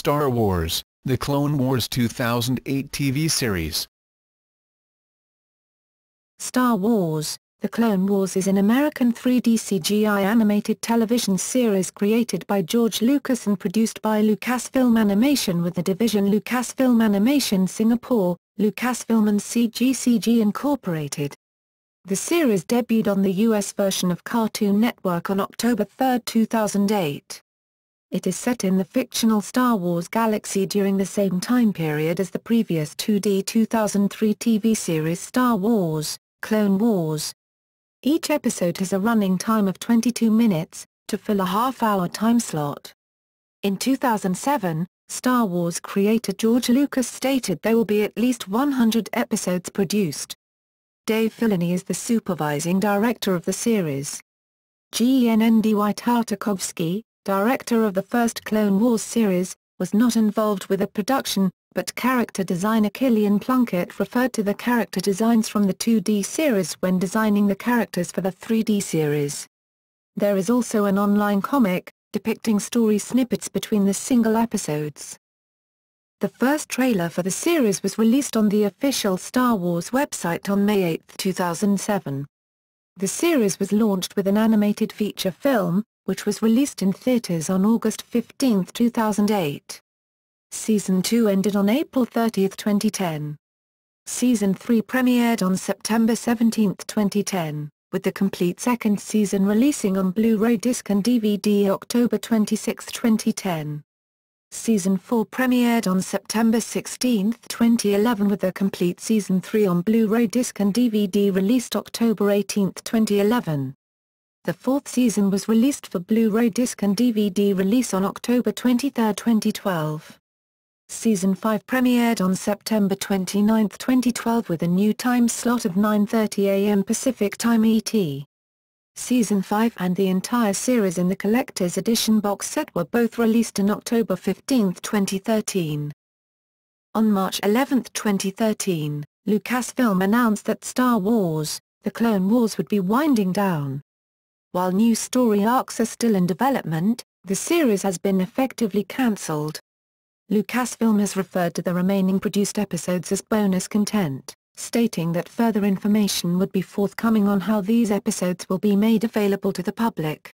Star Wars: The Clone Wars 2008 TV series. Star Wars: The Clone Wars is an American 3D CGI animated television series created by George Lucas and produced by Lucasfilm Animation with the division Lucasfilm Animation Singapore, Lucasfilm and CGCG Inc. The series debuted on the US version of Cartoon Network on October 3, 2008. It is set in the fictional Star Wars galaxy during the same time period as the previous 2D 2003 TV series Star Wars: Clone Wars. Each episode has a running time of 22 minutes, to fill a half-hour time slot. In 2007, Star Wars creator George Lucas stated there will be at least 100 episodes produced. Dave Filoni is the supervising director of the series. Genndy Tartakovsky, director of the first Clone Wars series, was not involved with the production, but character designer Kilian Plunkett referred to the character designs from the 2D series when designing the characters for the 3D series. There is also an online comic, depicting story snippets between the single episodes. The first trailer for the series was released on the official Star Wars website on May 8, 2007. The series was launched with an animated feature film, which was released in theaters on August 15, 2008. Season 2 ended on April 30, 2010. Season 3 premiered on September 17, 2010, with the complete second season releasing on Blu-ray disc and DVD October 26, 2010. Season 4 premiered on September 16, 2011 with the complete Season 3 on Blu-ray disc and DVD released October 18, 2011. The fourth season was released for Blu-ray disc and DVD release on October 23, 2012. Season 5 premiered on September 29, 2012 with a new time slot of 9:30 a.m. Pacific Time ET. Season 5 and the entire series in the Collector's Edition box set were both released on October 15, 2013. On March 11, 2013, Lucasfilm announced that Star Wars: The Clone Wars would be winding down. While new story arcs are still in development, the series has been effectively cancelled. Lucasfilm has referred to the remaining produced episodes as bonus content, stating that further information would be forthcoming on how these episodes will be made available to the public.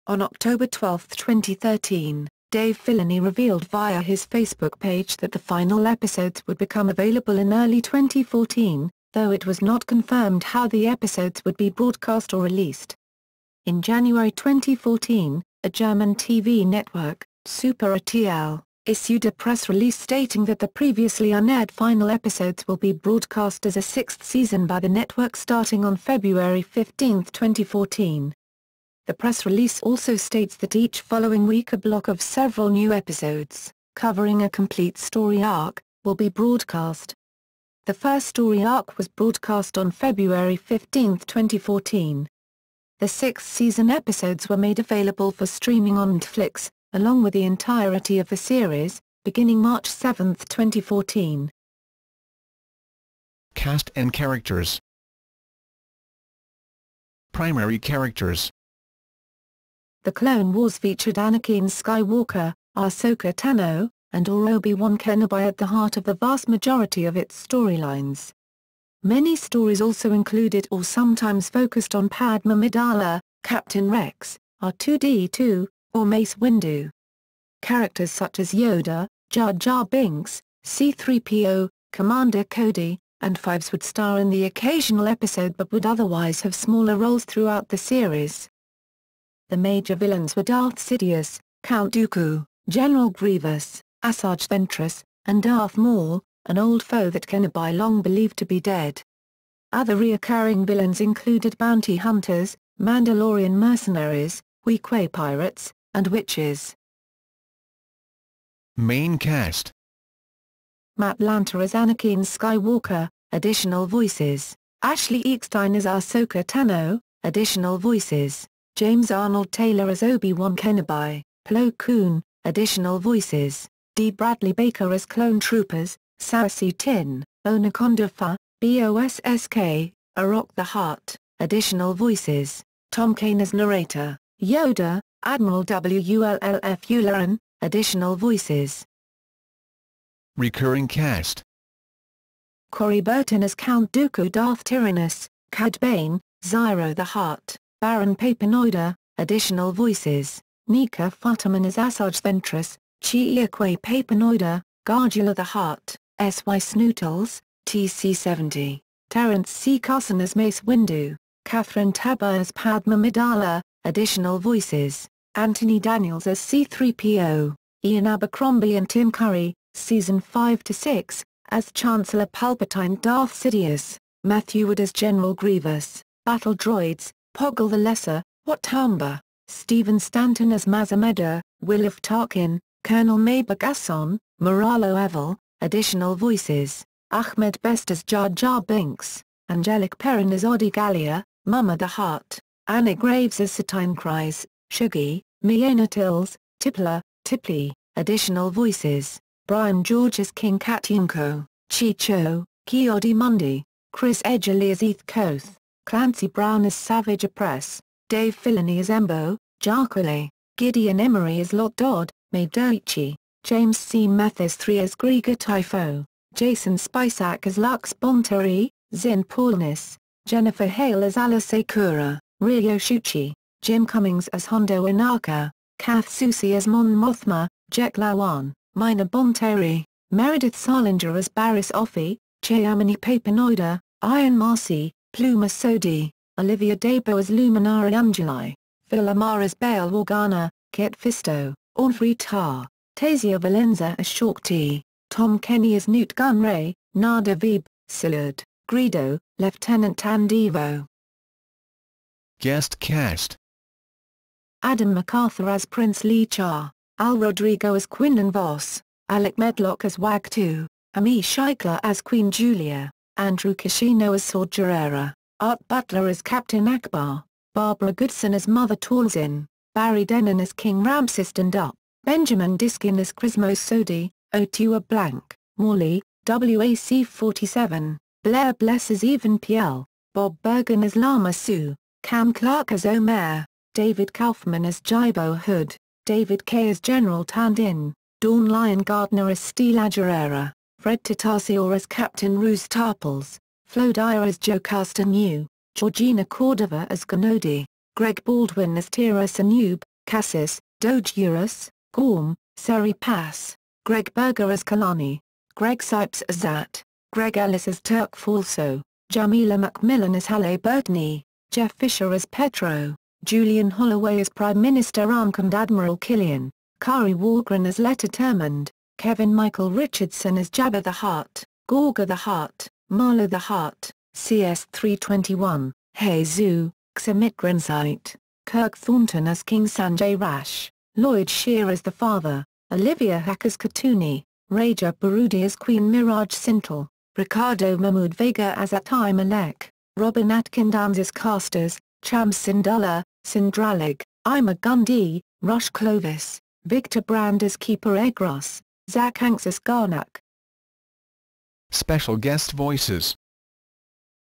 On October 12, 2013, Dave Filoni revealed via his Facebook page that the final episodes would become available in early 2014, though it was not confirmed how the episodes would be broadcast or released. In January 2014, a German TV network, Super RTL, issued a press release stating that the previously unaired final episodes will be broadcast as a sixth season by the network starting on February 15, 2014. The press release also states that each following week a block of several new episodes, covering a complete story arc, will be broadcast. The first story arc was broadcast on February 15, 2014. The sixth season episodes were made available for streaming on Netflix, along with the entirety of the series, beginning March 7, 2014. Cast and characters. Primary characters. The Clone Wars featured Anakin Skywalker, Ahsoka Tano, and Obi-Wan Kenobi at the heart of the vast majority of its storylines. Many stories also included or sometimes focused on Padme Amidala, Captain Rex, R2-D2, or Mace Windu. Characters such as Yoda, Jar Jar Binks, C-3PO, Commander Cody, and Fives would star in the occasional episode but would otherwise have smaller roles throughout the series. The major villains were Darth Sidious, Count Dooku, General Grievous, Asajj Ventress, and Darth Maul, an old foe that Kenobi long believed to be dead. Other recurring villains included bounty hunters, Mandalorian mercenaries, Weequay pirates, and witches. Main cast. Matt Lanter as Anakin Skywalker, additional voices, Ashley Eckstein as Ahsoka Tano, additional voices, James Arnold Taylor as Obi-Wan Kenobi, Plo Koon, additional voices, D. Bradley Baker as Clone Troopers, Saoirse Tin, Onaconda, Bosk, Arok the Hutt, additional voices, Tom Kane as narrator, Yoda, Admiral Wullf Yularen, additional voices, Recurring cast: Corey Burton as Count Dooku Darth Tyrannus, Cad Bane, Zyro the Hutt, Baron Papanoida. Additional voices: Nika Futterman as Asajj Ventress, Chiakwe Papanoida, Gargula the Hutt, S.Y. Snootles, TC-70, Terence C. Carson as Mace Windu, Catherine Tabor as Padma Amidala. Additional voices: Anthony Daniels as C-3PO, Ian Abercrombie and Tim Curry, Season 5-6, as Chancellor Palpatine Darth Sidious, Matthew Wood as General Grievous, Battle Droids, Poggle the Lesser, Wat Tambor, Stephen Stanton as Maz Amedda, William Tarkin, Colonel Mayba Gasson, Moralo Evil. Additional voices: Ahmed Best as Jar Jar Binks, Angelic Perrin as Odi Gallia, Mama the Hutt, Anna Graves as Satine Kryze, Shuggy, Miena Tills, Tipler, Tipli. Additional voices: Brian George as King Katunko, Chicho, Kiodi Mundi, Chris Edgerly as Eth Koth, Clancy Brown as Savage Opress, Dave Filoni as Embo, Jarkule, Gideon Emery as Lot Dodd, May Doichi, James C. Mathis III as Griga Typho, Jason Spisak as Lux Bonteri, Zin Paulness, Jennifer Hale as Alice Sakura, Ryo Shuchi, Jim Cummings as Hondo Inaka, Kath Soucie as Mon Mothma, Jack Lawan, Mina Bonteri, Meredith Salinger as Barriss Offee, Chiamini Papanoida, Ian Marcy, Pluma Sodi, Olivia Dabo as Luminari Unguli, Phil Amar as Bail Organa, Kit Fisto, Ornfrey Tar, Tasia Valenza as Shorty, Tom Kenny as Newt Gunray, Nada Veeb, Silud, Greedo, Lieutenant Tandivo. Guest cast: Adam MacArthur as Prince Lee Char, Al Rodrigo as Quinlan Voss, Alec Medlock as Wag-2, Ami Scheikler as Queen Julia, Andrew Kishino as Saw Gerrera, Art Butler as Captain Akbar, Barbara Goodson as Mother Talzin, Barry Denon as King Ramses Dundup, Benjamin Diskin as Chrismo Sodi, Otua Blank, Morley, WAC-47, Blair Bless as Even Piel, Bob Bergen as Lama Su, Cam Clark as Omer, David Kaufman as Jaibo Hood, David Kay as General Tandin, Dawn Lyon Gardner as Stila Gerrera, Fred Tatasciore as Captain Roose Tarples, Flo Dyer as Joe Castanew, Georgina Cordova as Gnodi, Greg Baldwin as Tira Sanub, Cassis, Doge Eurus, Gorm, Seri Pass, Greg Berger as Kalani, Greg Sipes as Zat, Greg Ellis as Turk Falso, Jamila Macmillan as Halle Burtney, Jeff Fisher as Petro, Julian Holloway as Prime Minister Ankh and Admiral Kilian, Kari Walgren as Letta Termond, Kevin Michael Richardson as Jabba the Hutt, Gorga the Hutt, Marlo the Hutt, CS-321, Hezu, Xamit Grensite, Kirk Thornton as King Sanjay Rash, Lloyd Shear as the Father, Olivia Hack as Katuni, Raja Barudi as Queen Mirage Sintel, Ricardo Mahmoud Vega as Atai Malek, Robin Atkin Downs as Casters, Cham Sindullah, Sindralig, Ima Gundy, Rush Clovis, Victor Brand as Keeper Egros, Zach Hanks as Garnak. Special guest voices: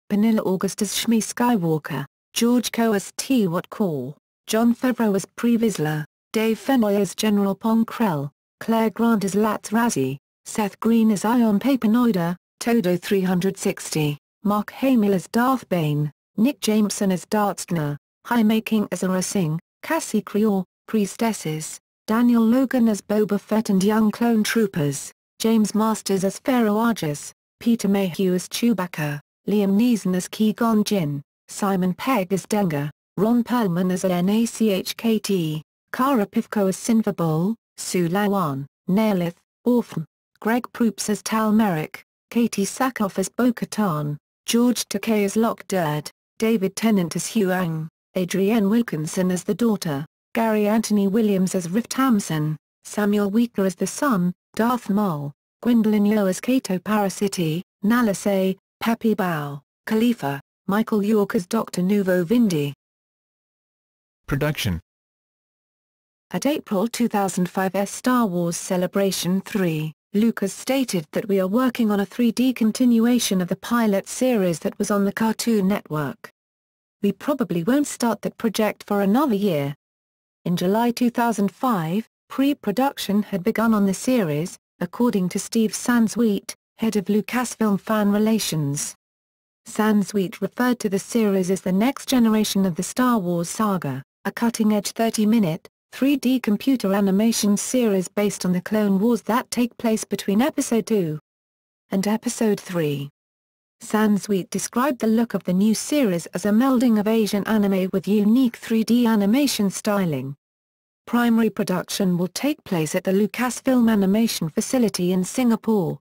Vanilla August as Shmi Skywalker, George Coe as T-Wat Core, John Favreau as Pre Vizsla, Dave Fennoy as General Ponkrell, Claire Grant as Latz Razzie, Seth Green as Ion Papanoida, Todo 360, Mark Hamill as Darth Bane, Nick Jameson as Dartstner, Jaime King as Aurra Singh, Cassie Creore, Priestesses, Daniel Logan as Boba Fett and Young Clone Troopers, James Masters as Pharaoh Argus, Peter Mayhew as Chewbacca, Liam Neeson as Qui-Gon Jinn, Simon Pegg as Dengar, Ron Perlman as NACHKT, Kara Pivko as Sinverbol, Sue Lawan, Neelith, Orphan, Greg Proops as Tal Merrick, Katie Sackhoff as Bo-Katan, George Takei as Lock Derd, David Tennant as Huang, Adrienne Wilkinson as the daughter, Gary Anthony Williams as Rift Hamson, Samuel Wheater as the son, Darth Maul, Gwendolyn Yo as Kato Parasiti, Nalase, Pepe Bao, Khalifa, Michael York as Dr. Nuvo Vindi. Production. At April 2005's Star Wars Celebration 3, Lucas stated that we are working on a 3D continuation of the pilot series that was on the Cartoon Network. We probably won't start that project for another year. In July 2005, pre-production had begun on the series, according to Steve Sansweet, head of Lucasfilm Fan Relations. Sansweet referred to the series as the next generation of the Star Wars saga, a cutting-edge 30-minute, 3D computer animation series based on the Clone Wars that take place between Episode II and Episode III. Sansweet described the look of the new series as a melding of Asian anime with unique 3D animation styling. Primary production will take place at the Lucasfilm Animation facility in Singapore.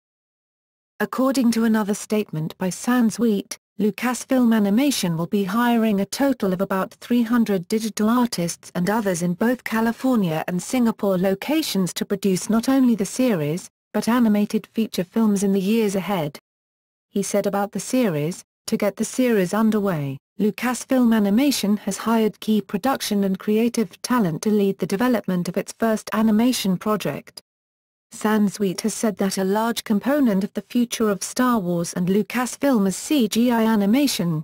According to another statement by Sansweet, Lucasfilm Animation will be hiring a total of about 300 digital artists and others in both California and Singapore locations to produce not only the series, but animated feature films in the years ahead. He said about the series, to get the series underway, Lucasfilm Animation has hired key production and creative talent to lead the development of its first animation project. Sansweet has said that a large component of the future of Star Wars and Lucasfilm is CGI animation.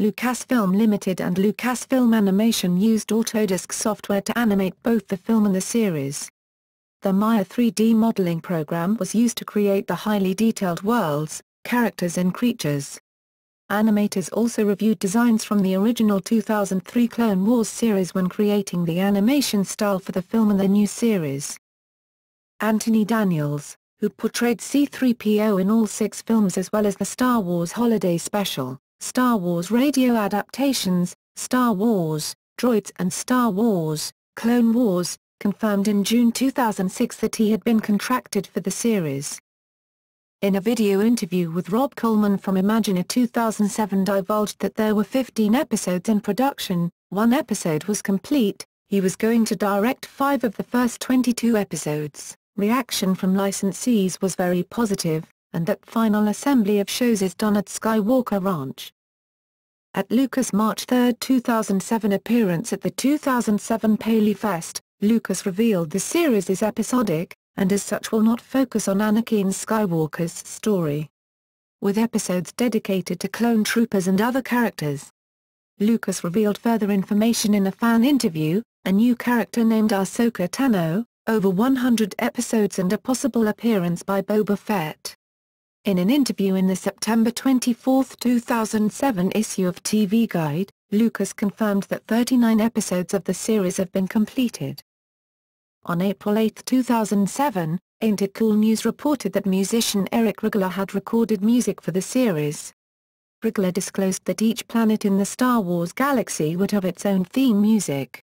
Lucasfilm Limited and Lucasfilm Animation used Autodesk software to animate both the film and the series. The Maya 3D modeling program was used to create the highly detailed worlds, characters and creatures. Animators also reviewed designs from the original 2003 Clone Wars series when creating the animation style for the film and the new series. Anthony Daniels, who portrayed C-3PO in all 6 films as well as the Star Wars Holiday Special, Star Wars Radio Adaptations, Star Wars, Droids and Star Wars, Clone Wars, confirmed in June 2006 that he had been contracted for the series. In a video interview with Rob Coleman from Imagine 2007 divulged that there were 15 episodes in production, 1 episode was complete, he was going to direct 5 of the first 22 episodes. Reaction from licensees was very positive, and that final assembly of shows is done at Skywalker Ranch. At Lucas' March 3, 2007 appearance at the 2007 Paley Fest, Lucas revealed the series is episodic, and as such will not focus on Anakin Skywalker's story. With episodes dedicated to clone troopers and other characters. Lucas revealed further information in a fan interview, a new character named Ahsoka Tano, over 100 episodes and a possible appearance by Boba Fett. In an interview in the September 24, 2007 issue of TV Guide, Lucas confirmed that 39 episodes of the series have been completed. On April 8, 2007, Ain't It Cool News reported that musician Eric Rigler had recorded music for the series. Rigler disclosed that each planet in the Star Wars galaxy would have its own theme music.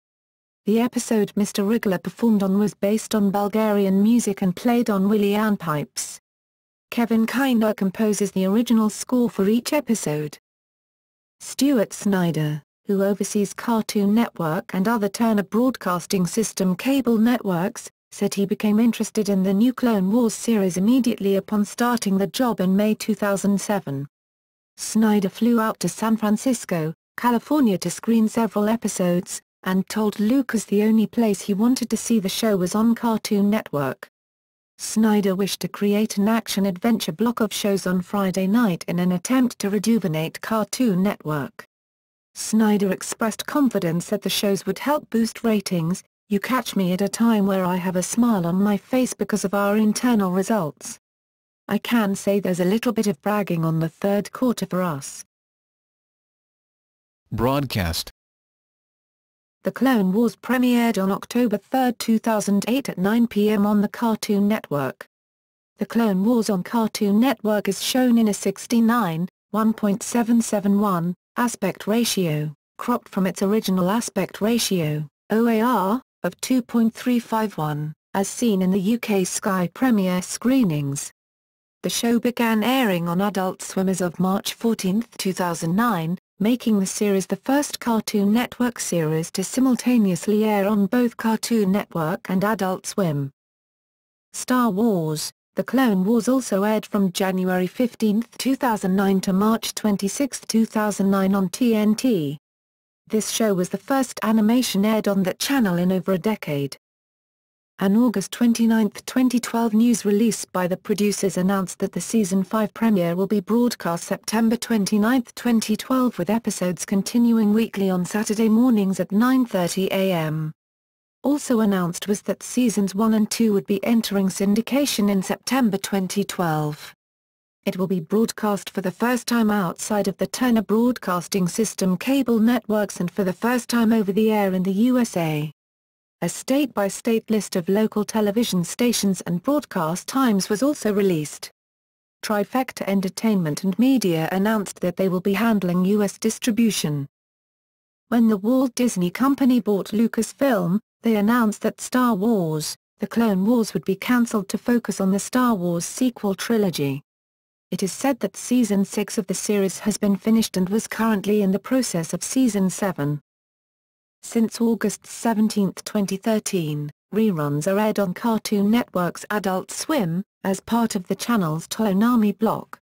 The episode Mr. Rigler performed on was based on Bulgarian music and played on Willian pipes. Kevin Kiner composes the original score for each episode. Stuart Snyder, who oversees Cartoon Network and other Turner Broadcasting System cable networks, said he became interested in the new Clone Wars series immediately upon starting the job in May 2007. Snyder flew out to San Francisco, California to screen several episodes, and told Lucas the only place he wanted to see the show was on Cartoon Network. Snyder wished to create an action-adventure block of shows on Friday night in an attempt to rejuvenate Cartoon Network. Snyder expressed confidence that the shows would help boost ratings. You catch me at a time where I have a smile on my face because of our internal results. I can say there's a little bit of bragging on the third quarter for us. Broadcast. The Clone Wars premiered on October 3, 2008 at 9 p.m. on the Cartoon Network. The Clone Wars on Cartoon Network is shown in a 69:1.771 aspect ratio, cropped from its original aspect ratio, OAR, of 2.351, as seen in the UK Sky premiere screenings. The show began airing on Adult Swim as of March 14, 2009, making the series the first Cartoon Network series to simultaneously air on both Cartoon Network and Adult Swim. Star Wars: The Clone Wars also aired from January 15, 2009 to March 26, 2009 on TNT. This show was the first animation aired on that channel in over a decade. An August 29, 2012 news release by the producers announced that the Season 5 premiere will be broadcast September 29, 2012 with episodes continuing weekly on Saturday mornings at 9:30 a.m. Also announced was that Seasons 1 and 2 would be entering syndication in September 2012. It will be broadcast for the first time outside of the Turner Broadcasting System cable networks and for the first time over the air in the USA. A state-by-state list of local television stations and broadcast times was also released. Trifecta Entertainment and Media announced that they will be handling U.S. distribution. When the Walt Disney Company bought Lucasfilm, they announced that Star Wars: The Clone Wars would be cancelled to focus on the Star Wars sequel trilogy. It is said that Season 6 of the series has been finished and was currently in the process of Season 7. Since August 17, 2013, reruns are aired on Cartoon Network's Adult Swim, as part of the channel's Toonami block.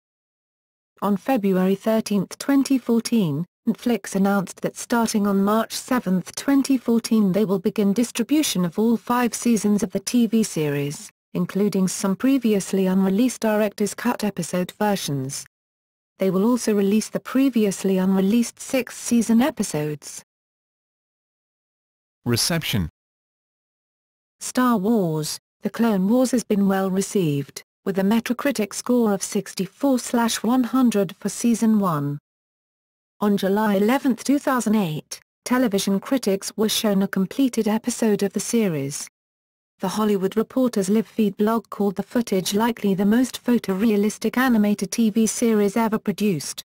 On February 13, 2014, Netflix announced that starting on March 7, 2014 they will begin distribution of all 5 seasons of the TV series, including some previously unreleased director's cut episode versions. They will also release the previously unreleased 6th-season episodes. Reception. Star Wars: The Clone Wars has been well received, with a Metacritic score of 64/100 for Season 1. On July 11, 2008, television critics were shown a completed episode of the series. The Hollywood Reporter's live feed blog called the footage likely the most photorealistic animated TV series ever produced.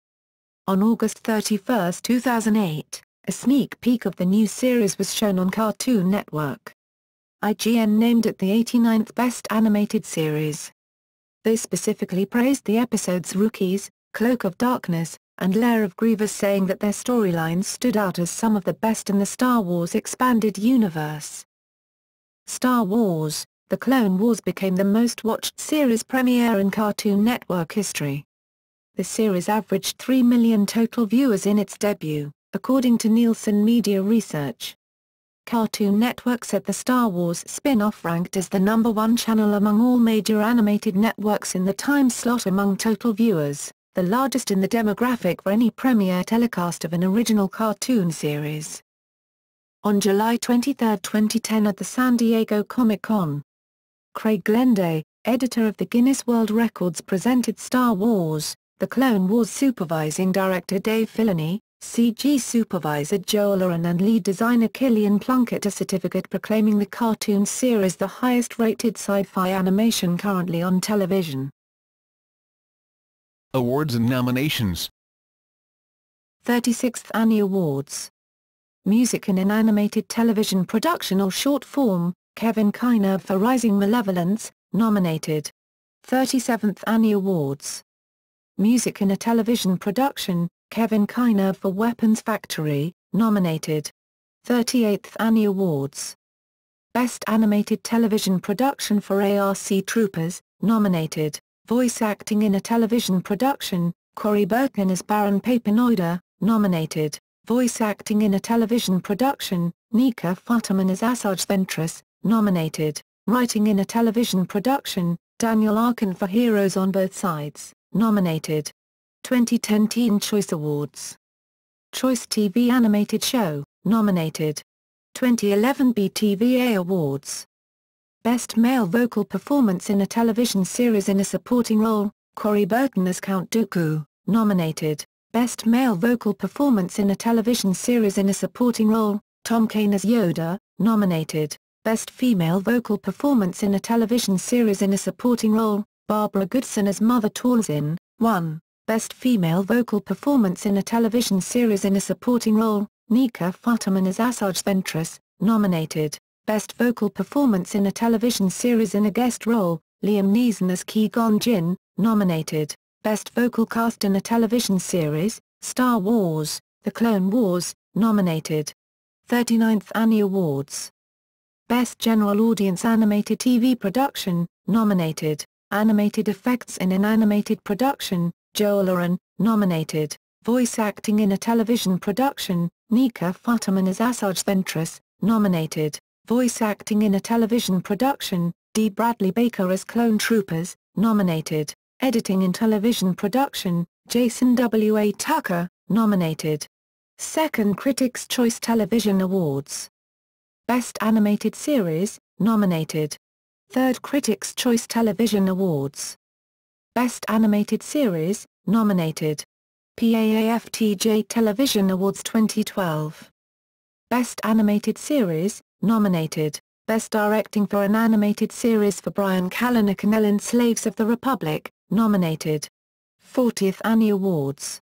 On August 31, 2008, a sneak peek of the new series was shown on Cartoon Network. IGN named it the 89th best animated series. They specifically praised the episodes Rookies, Cloak of Darkness, and Lair of Grievous, saying that their storylines stood out as some of the best in the Star Wars expanded universe. Star Wars: The Clone Wars became the most-watched series premiere in Cartoon Network history. The series averaged 3 million total viewers in its debut, according to Nielsen Media Research. Cartoon Network said the Star Wars spin-off ranked as the #1 channel among all major animated networks in the time slot among total viewers, the largest in the demographic for any premiere telecast of an original cartoon series. On July 23, 2010 at the San Diego Comic-Con, Craig Glenday, editor of the Guinness World Records, presented Star Wars: The Clone Wars supervising director Dave Filoni, CG supervisor Joel Aron and lead designer Kilian Plunkett a certificate proclaiming the cartoon series the highest-rated sci-fi animation currently on television. Awards and nominations. 36th Annie Awards. Music in an animated television production or short form, Kevin Kiner for Rising Malevolence, nominated. 37th Annie Awards. Music in a television production, Kevin Kiner for Weapons Factory, nominated. 38th Annie Awards. Best Animated Television Production for ARC Troopers, nominated. Voice Acting in a Television Production, Corey Burton as Baron Papanoida, nominated. Voice Acting in a Television Production, Nika Futterman as Asajj Ventress, nominated. Writing in a Television Production, Daniel Arkin for Heroes on Both Sides, nominated. 2010 Teen Choice Awards. Choice TV Animated Show, nominated. 2011 BTVA Awards. Best Male Vocal Performance in a Television Series in a Supporting Role, Corey Burton as Count Dooku, nominated. Best Male Vocal Performance in a Television Series in a Supporting Role, Tom Kane as Yoda, nominated. Best Female Vocal Performance in a Television Series in a Supporting Role, Barbara Goodson as Mother Talzin, 1. Best Female Vocal Performance in a Television Series in a Supporting Role, Nika Futterman as Asajj Ventress, nominated. Best Vocal Performance in a Television Series in a Guest Role, Liam Neeson as Qui-Gon Jinn, nominated. Best Vocal Cast in a Television Series, Star Wars: The Clone Wars, nominated. 39th Annie Awards. Best General Audience Animated TV Production, nominated. Animated Effects in an Animated Production, Joel Aron, nominated. Voice Acting in a Television Production, Nika Futterman as Asajj Ventress, nominated. Voice Acting in a Television Production, D. Bradley Baker as Clone Troopers, nominated. Editing in Television Production, Jason W. A. Tucker, nominated. Second Critics' Choice Television Awards. Best Animated Series, nominated. 3rd Critics' Choice Television Awards. Best Animated Series, nominated. PAAFTJ Television Awards 2012. Best Animated Series, nominated. Best Directing for an Animated Series for Brian Kalanick and Ellen Slaves of the Republic, nominated. 40th Annie Awards.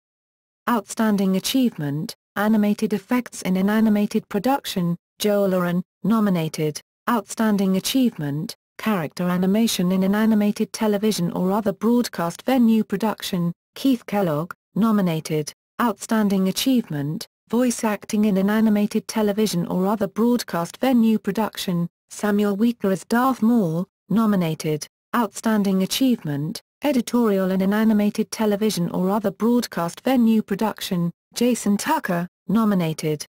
Outstanding Achievement, Animated Effects in an Animated Production, Joel Oren, nominated. Outstanding Achievement, Character Animation in an Animated Television or Other Broadcast Venue Production, Keith Kellogg, nominated. Outstanding Achievement, Voice Acting in an Animated Television or Other Broadcast Venue Production, Samuel Weaker as Darth Maul, nominated. Outstanding Achievement, Editorial in an Animated Television or Other Broadcast Venue Production, Jason Tucker, nominated.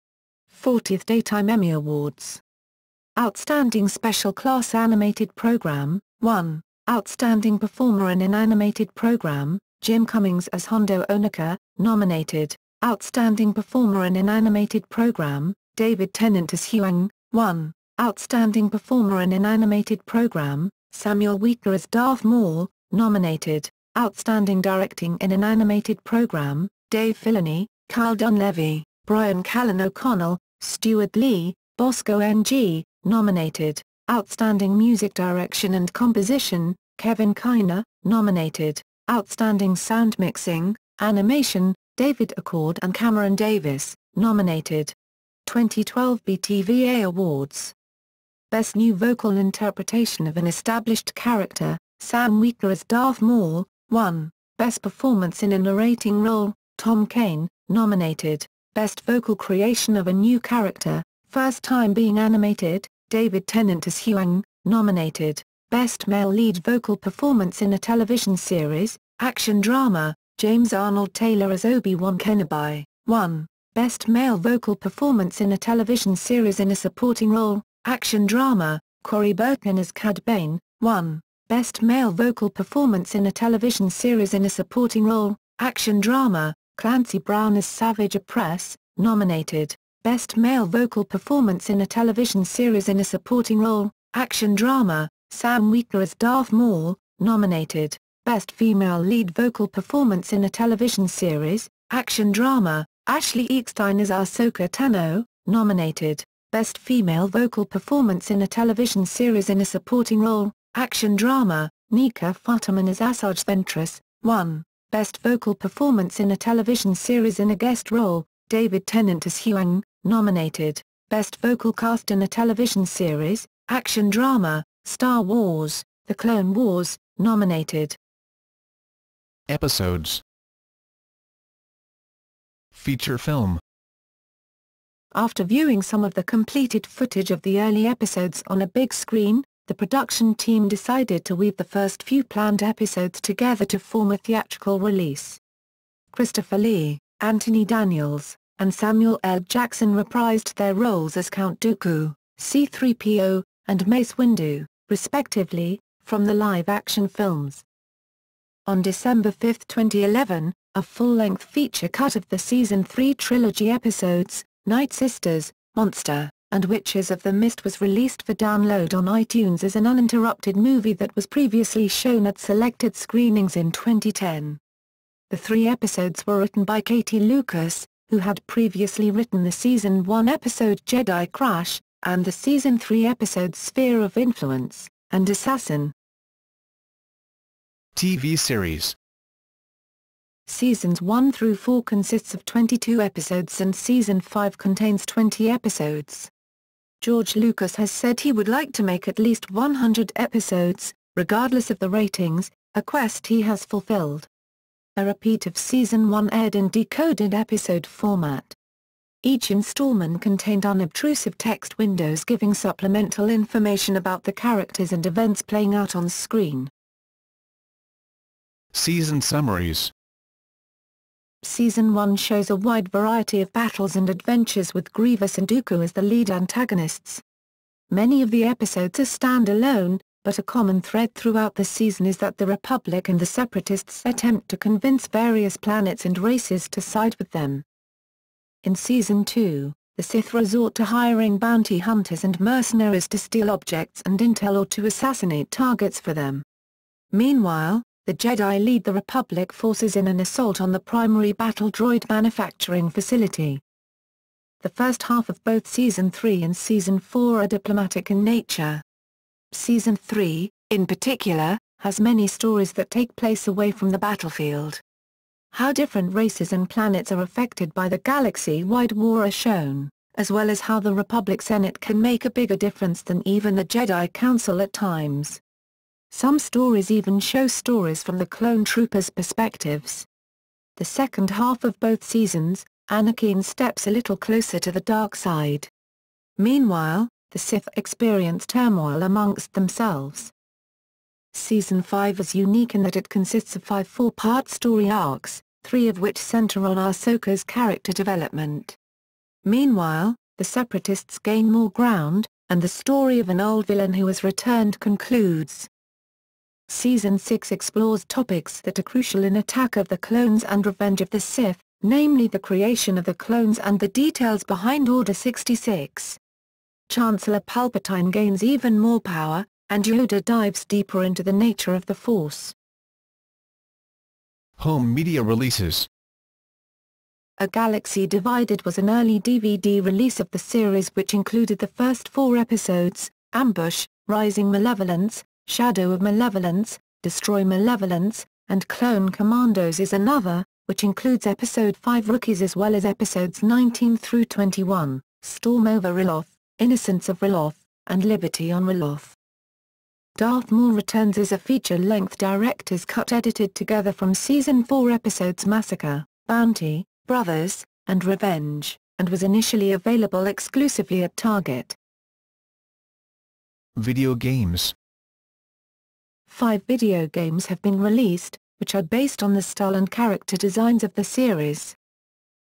40th Daytime Emmy Awards. Outstanding Special Class Animated Program, 1. Outstanding Performer in an Animated Program, Jim Cummings as Hondo Ohnaka, nominated. Outstanding Performer in an Animated Program, David Tennant as Huang, 1. Outstanding Performer in an Animated Program, Samuel Weaker as Darth Maul, nominated. Outstanding Directing in an Animated Program, Dave Filoni, Kyle Dunleavy, Brian Callen O'Connell, Stuart Lee, Bosco Ng, nominated. Outstanding Music Direction and Composition, Kevin Kiner, nominated. Outstanding Sound Mixing, Animation, David Accord and Cameron Davis, nominated. 2012 BTVA Awards. Best New Vocal Interpretation of an Established Character, Sam Weaker as Darth Maul, 1. Best Performance in a Narrating Role, Tom Kane, nominated. Best Vocal Creation of a New Character, First Time Being Animated, David Tennant as Huang, nominated. Best Male Lead Vocal Performance in a Television Series, Action Drama, James Arnold Taylor as Obi-Wan Kenobi, 1. Best Male Vocal Performance in a Television Series in a Supporting Role, Action Drama, Corey Burton as Cad Bane, 1. Best Male Vocal Performance in a Television Series in a Supporting Role, Action Drama, Clancy Brown as Savage Opress, nominated. Best Male Vocal Performance in a Television Series in a Supporting Role, Action Drama, Sam Weaker as Darth Maul, nominated. Best Female Lead Vocal Performance in a Television Series, Action Drama, Ashley Eckstein as Ahsoka Tano, nominated. Best Female Vocal Performance in a Television Series in a Supporting Role, Action Drama, Nika Futterman as Asajj Ventress, 1. Best Vocal Performance in a Television Series in a Guest Role, David Tennant as Huang, nominated. Best Vocal Cast in a Television Series, Action Drama, Star Wars, The Clone Wars, nominated. Episodes. Feature film. After viewing some of the completed footage of the early episodes on a big screen, the production team decided to weave the first few planned episodes together to form a theatrical release. Christopher Lee, Anthony Daniels, and Samuel L. Jackson reprised their roles as Count Dooku, C-3PO, and Mace Windu, respectively, from the live-action films. On December 5, 2011, a full-length feature cut of the Season 3 trilogy episodes, Night Sisters, Monster, and Witches of the Mist was released for download on iTunes as an uninterrupted movie that was previously shown at selected screenings in 2010. The 3 episodes were written by Katie Lucas, who had previously written the Season 1 episode Jedi Crash, and the Season 3 episodes Sphere of Influence, and Assassin. TV series. Seasons 1 through 4 consists of 22 episodes and Season 5 contains 20 episodes. George Lucas has said he would like to make at least 100 episodes, regardless of the ratings, a quest he has fulfilled. A repeat of Season 1 aired in decoded episode format. Each installment contained unobtrusive text windows giving supplemental information about the characters and events playing out on screen. Season summaries. Season 1 shows a wide variety of battles and adventures with Grievous and Dooku as the lead antagonists. Many of the episodes are stand-alone, but a common thread throughout the season is that the Republic and the Separatists attempt to convince various planets and races to side with them. In Season 2, the Sith resort to hiring bounty hunters and mercenaries to steal objects and intel or to assassinate targets for them. Meanwhile, the Jedi lead the Republic forces in an assault on the primary battle droid manufacturing facility. The first half of both Season 3 and Season 4 are diplomatic in nature. Season 3, in particular, has many stories that take place away from the battlefield. How different races and planets are affected by the galaxy-wide war are shown, as well as how the Republic Senate can make a bigger difference than even the Jedi Council at times. Some stories even show stories from the clone troopers' perspectives. The second half of both seasons, Anakin steps a little closer to the dark side. Meanwhile, the Sith experience turmoil amongst themselves. Season 5 is unique in that it consists of 5 four-part story arcs, 3 of which center on Ahsoka's character development. Meanwhile, the Separatists gain more ground, and the story of an old villain who has returned concludes. Season 6 explores topics that are crucial in Attack of the Clones and Revenge of the Sith, namely the creation of the clones and the details behind Order 66. Chancellor Palpatine gains even more power, and Yoda dives deeper into the nature of the Force. Home media releases. A Galaxy Divided was an early DVD release of the series which included the first 4 episodes, Ambush, Rising Malevolence, Shadow of Malevolence, Destroy Malevolence, and Clone Commandos is another, which includes Episode 5 Rookies as well as Episodes 19 through 21, Storm over Riloth, Innocence of Riloth, and Liberty on Riloth. Darth Maul Returns is a feature-length director's cut edited together from Season 4 episodes Massacre, Bounty, Brothers, and Revenge, and was initially available exclusively at Target. Video games. 5 video games have been released, which are based on the style and character designs of the series.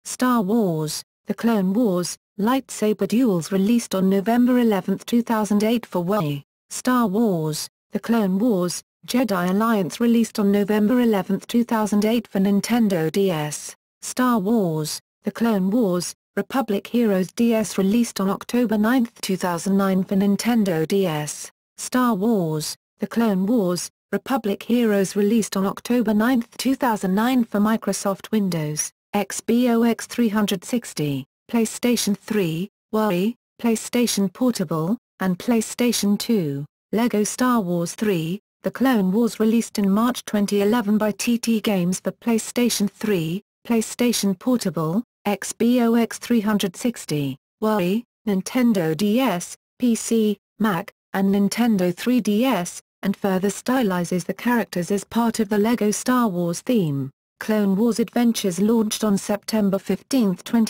Star Wars, The Clone Wars, Lightsaber Duels released on November 11, 2008 for Wii. Star Wars, The Clone Wars, Jedi Alliance released on November 11, 2008 for Nintendo DS. Star Wars, The Clone Wars, Republic Heroes DS released on October 9, 2009 for Nintendo DS. Star Wars, The Clone Wars, Republic Heroes released on October 9, 2009 for Microsoft Windows, Xbox 360, PlayStation 3, Wii, PlayStation Portable, and PlayStation 2. LEGO Star Wars 3, The Clone Wars released in March 2011 by TT Games for PlayStation 3, PlayStation Portable, Xbox 360, Wii, Nintendo DS, PC, Mac, and Nintendo 3DS, and further stylizes the characters as part of the LEGO Star Wars theme. Clone Wars Adventures launched on September 15, 2010.